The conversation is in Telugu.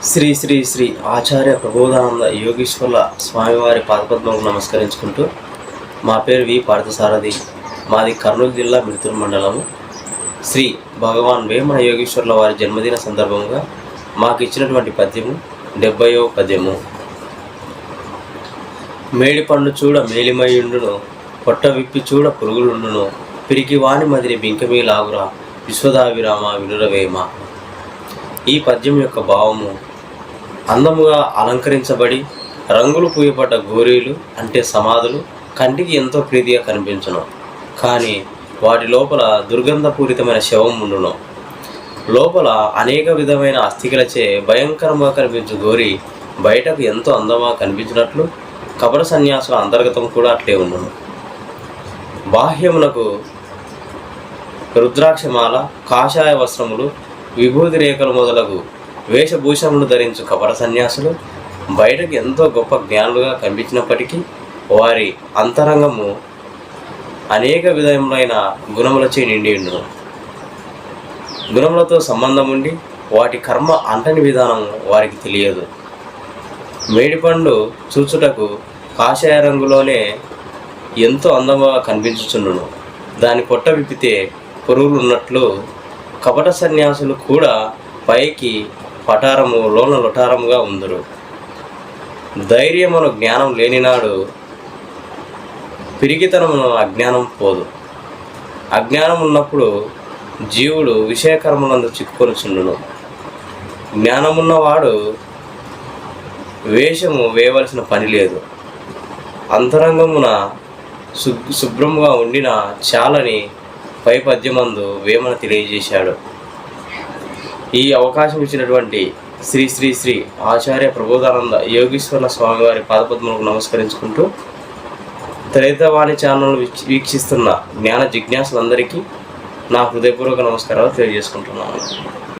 శ్రీ శ్రీ శ్రీ ఆచార్య ప్రబోధానంద యోగీశ్వర్ల స్వామివారి పాదపద్మకు నమస్కరించుకుంటూ, మా పేరు వి పార్థసారథి, మాది కర్నూలు జిల్లా మిడుతూరు మండలము. శ్రీ భగవాన్ వేమన యోగీశ్వర్ల వారి జన్మదిన సందర్భంగా మాకు ఇచ్చినటువంటి పద్యము 70వ పద్యము. మేడి పండు చూడ మేలిమయుండును, పొట్ట విప్పి చూడ పురుగులుండును, పిరికి వాణి మదిని బింకమీ లాగురా విశ్వదాభిరామ వినురవేమ. ఈ పద్యం యొక్క భావము: అందముగా అలంకరించబడి రంగులు పూయబడ్డ గోరీలు అంటే సమాధులు కంటికి ఎంతో ప్రీతిగా కనిపించును, కానీ వాటి లోపల దుర్గంధపూరితమైన శవం ఉండును. లోపల అనేక విధమైన అస్థికలచే భయంకరంగా కనిపించు గోరి బయటకు ఎంతో అందంగా కనిపించినట్లు కపట సన్యాసుల అంతర్గతం కూడా అట్లే ఉండును. బాహ్యమునకు రుద్రాక్షమాల, కాషాయ వస్త్రములు, విభూతి రేఖలు మొదలగు వేషభూషములు ధరించు కపట సన్యాసులు బయటకు ఎంతో గొప్ప జ్ఞానులుగా కనిపించినప్పటికీ వారి అంతరంగము అనేక విధములైన గుణములచే నిండి ఉండును. గుణములతో సంబంధం ఉండి వాటి కర్మ అంటని విధానం వారికి తెలియదు. మేడిపండు చూచుటకు కాషాయ రంగులోనే ఎంతో అందంగా కనిపించుచుండును, దాని పొట్ట విప్పితే పురుగులు ఉన్నట్లు కపట సన్యాసులు కూడా పైకి పటారము లోన లొటారముగా ఉందరు. ధైర్యమును జ్ఞానం లేనినాడు పిరిగితనమును అజ్ఞానం పోదు. అజ్ఞానం ఉన్నప్పుడు జీవుడు విషయకర్మలందు చిక్కుకొనుచుండును. జ్ఞానమున్నవాడు వేషము వేయవలసిన పని లేదు. అంతరంగమున శుభ్రముగా ఉండిన చాలని పై పద్యమందు వేమన తెలియజేశాడు. ఈ అవకాశం ఇచ్చినటువంటి శ్రీ శ్రీ శ్రీ ఆచార్య ప్రబోధానంద యోగీశ్వర్ల స్వామివారి పాదపద్మలకు నమస్కరించుకుంటూ, త్రైతవాణి ఛానల్ వీక్షిస్తున్న జ్ఞాన జిజ్ఞాసులందరికీ నా హృదయపూర్వక నమస్కారాలు తెలియజేసుకుంటున్నాను.